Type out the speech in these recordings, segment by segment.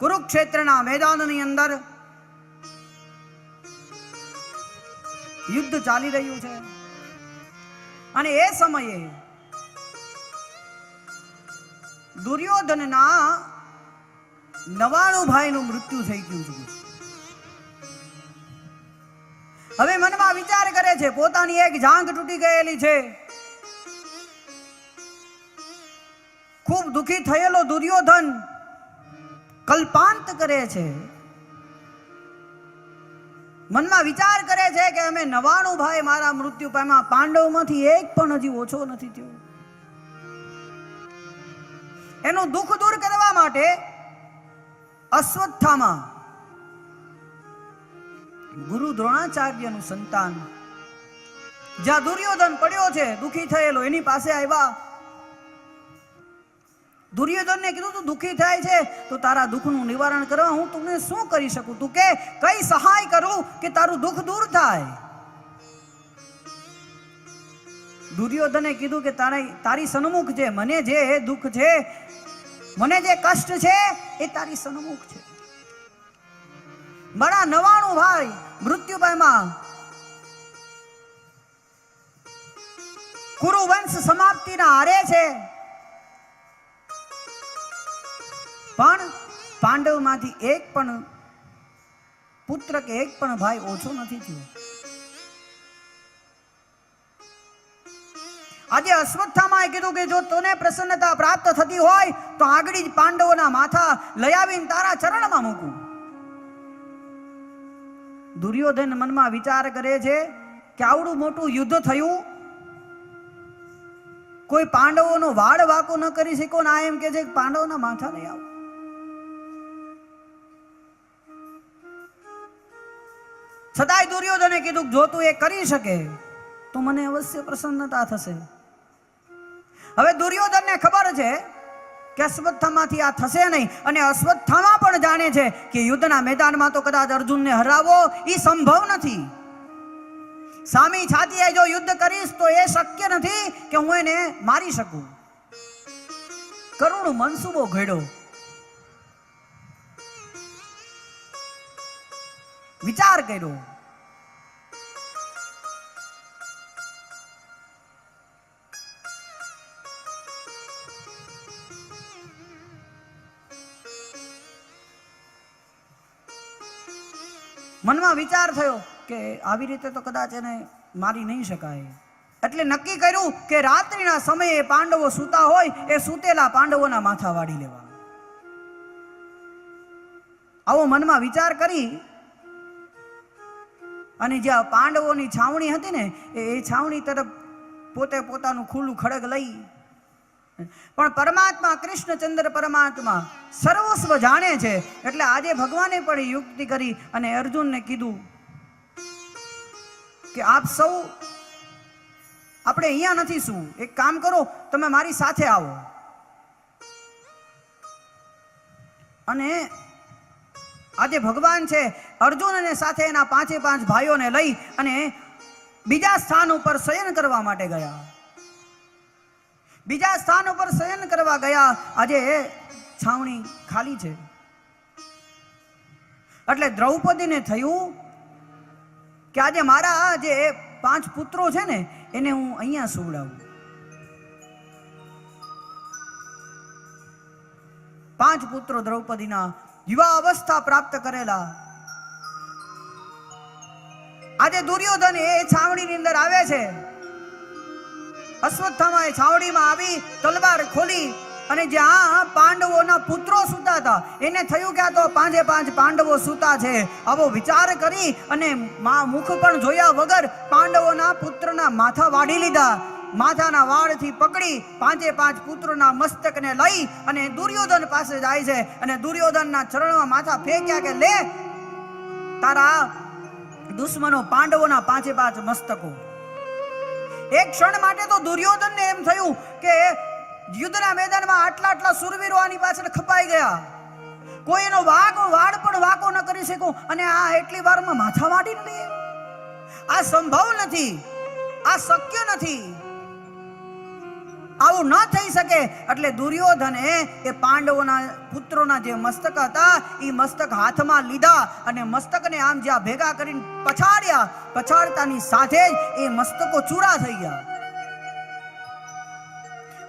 કુરુક્ષેત્રના મેદાનની અંદર યુદ્ધ ચાલી રહ્યું છે અને એ સમયે દુર્યોધનના 99 ભાઈનું મૃત્યુ થઈ ગયું છે. હવે મનમાં વિચાર કરે છે, પોતાની એક જાંઘ તૂટી ગયેલી છે. ખૂબ દુઃખી થયેલો દુર્યોધન કલ્પાંત કરે છે. મનમાં વિચાર કરે છે કે અમે 99 ભાઈ મારા મૃત્યુ પામ્યા, પાંડવમાંથી એક પણ હજી ઓછો નથી થયો. એનું દુઃખ દૂર કરવા માટે અશ્વત્થામા ગુરુ દ્રોણાચાર્યનું સંતાન જ્યાં દુર્યોધન પડ્યો છે દુઃખી થયેલો, એની પાસે આવ્યા. દુર્યોધનને કીધું, તું દુઃખી થાય છે તો તારા દુઃખનું નિવારણ કરવા હું તમને શું કરી શકું? તું કે કઈ સહાય કરું કે તારું દુઃખ દૂર થાય? દુર્યોધને કીધું કે તારી સન્મુખ છે, મને જે દુઃખ છે, મને જે કષ્ટ છે એ તારી સન્મુખ છે. મારા 99 ભાઈ મૃત્યુ પામ્યા, કુરુવંશ સમાપ્તિના આરે છે, પણ પાંડવમાંથી એક પણ પુત્ર કે એક પણ ભાઈ ઓછો નથી થયો. આજે અશ્વત્થામાએ કીધું કે જો તને પ્રસન્નતા પ્રાપ્ત થતી હોય તો આગળ જ પાંડવોના માથા લઈ આવીને તારા ચરણમાં મૂકું. દુર્યોધન મનમાં વિચાર કરે છે કે આવડું મોટું યુદ્ધ થયું, કોઈ પાંડવોનો વાડ વાકો ન કરી શકો ને આ એમ કે છે કે પાંડવોના માથા લઈ આવો. છતાંય દુર્યોધને કીધું જો તું એ કરી શકે તો મને અવશ્ય પ્રસન્નતા થશે. હવે દુર્યોધનને ખબર છે કે અશ્વત્થામાથી આ થશે નહીં, અને અશ્વત્થામા પણ જાણે છે કે યુદ્ધના મેદાનમાં તો કદાચ અર્જુનને હરાવો એ સંભવ નથી. સામી છાતીએ જો યુદ્ધ કરીશ તો એ શક્ય નથી કે હું એને મારી શકું. કરુણ મનસુબો ઘડ્યો, વિચાર કર્યો. મનમાં વિચાર થયો કે આવી રીતે તો કદાચ એને મારી નહીં શકાય. એટલે નક્કી કર્યું કે રાત્રિના સમયે પાંડવો સૂતા હોય એ સૂતેલા પાંડવોના માથા વાળી લેવા. આવો મનમાં વિચાર કરી અને જ્યાં પાંડવોની છાવણી હતી ને એ છાવણી તરફ પોતે પોતાનું ખુલ્લું ખડગ લઈ, પણ પરમાત્મા કૃષ્ણચંદ્ર પરમાત્મા સર્વસ્વ જાણે છે. એટલે આજે ભગવાને પણ યુક્તિ કરી અને અર્જુનને કીધું કે આપ સૌ આપણે અહીંયા નથી શું, એક કામ કરો તમે મારી સાથે આવો. અને આજે ભગવાન છે અર્જુન અને સાથે એના 5 ભાઈઓને લઈ અને બીજા સ્થાન ઉપર શયન કરવા માટે ગયા. બીજા સ્થાન ઉપર શયન કરવા ગયા. આજે છાવણી ખાલી છે. એટલે દ્રૌપદીને થયું કે આજે મારા જે 5 પુત્રો છે ને એને હું અહીંયા સુવડાવું. 5 પુત્રો દ્રૌપદીના યુવા અવસ્થા પ્રાપ્ત કરેલા. આજે દુર્યોધન એ છાવણીની અંદર આવે છે. અશ્વત્થામા એ છાવણીમાં આવી તલવાર ખોલી અને જ્યાં પાંડવોના પુત્રો સૂતા હતા એને થયું કે આ તો 5 પાંડવો સૂતા છે. આવો વિચાર કરી અને મુખ પણ જોયા વગર પાંડવોના પુત્રના માથા વાળી લીધા. માથાના વાળથી પકડી 5 પુત્રોના મસ્તકને લઈ અને દુર્યોધન પાસે જાય છે અને દુર્યોધનના ચરણમાં માથા ફેંક્યા કે લે તારા દુશ્મનો પાંડવોના 5 મસ્તકો. એક ક્ષણ માટે તો દુર્યોધનને એમ થયું કે યુદ્ધના મેદાનમાં આટલા સુરવીરો આની પાછળ ખપાઈ ગયા, કોઈ એનો વાડ પણ વાકો ન કરી શકો અને આ એટલી વારમાં માથા વાટી લે. આ સંભવ નથી, આ શક્ય નથી. આવું ન થઈ શકે એટલે દુર્યોધને એ પાંડવોના પુત્રોના જે મસ્તક હતા એ મસ્તક હાથમાં લીધા અને મસ્તકને આમ જ્યાં ભેગા કરીને પછાડ્યા. પછાડતાની સાથે જ એ મસ્તકો ચૂરા થઈ ગયા.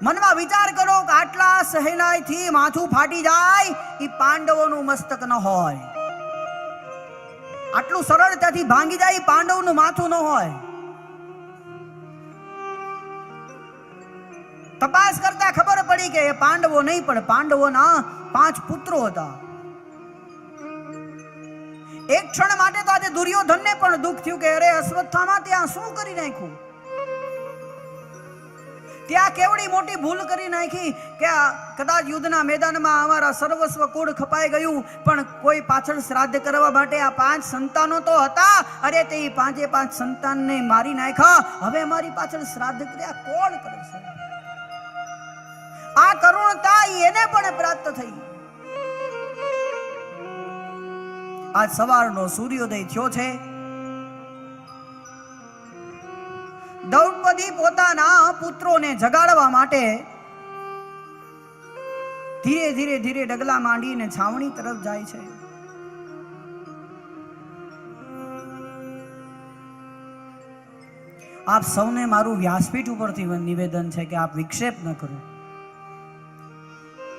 મનમાં વિચાર કરો કે આટલા સહેલાઈથી માથું ફાટી જાય એ પાંડવોનું મસ્તક ન હોય. આટલું સરળતાથી ભાંગી જાય પાંડવોનું માથું ન હોય. તપાસ કરતા ખબર પડી કે એ પાંડવો નહીં પણ પાંડવોના 5 પુત્રો હતા. એક ક્ષણ માટે તો આજે દુર્યોધનને પણ દુઃખ થયું કે અરે અશ્વત્થામા ત્યાં શું કરી નાખ્યું, ત્યાં કેવડી મોટી ભૂલ કરી નાખી કે કદાચ યુદ્ધના મેદાનમાં અમારા સર્વસ્વ કુળ ખપાઈ ગયું પણ કોઈ પાછળ શ્રાદ્ધ કરવા માટે આ 5 સંતાનો તો હતા. અરે તે 5 સંતાનને મારી નાખ્યા. હવે અમારી પાછળ શ્રાદ્ધ કર્યા કોણ કરે છે? આ કરુણતા એને પણ પ્રાપ્ત થઈ. આજ સવારનો સૂર્યોદય થયો છે. દ્રૌપદી પોતાના પુત્રોને જગાડવા માટે ધીરે ધીરે ધીરે ડગલા માંડીને છાવણી તરફ જાય છે. આપ સૌને મારું વ્યાસપીઠ ઉપરથી નિવેદન છે કે આપ વિક્ષેપ ન કરો.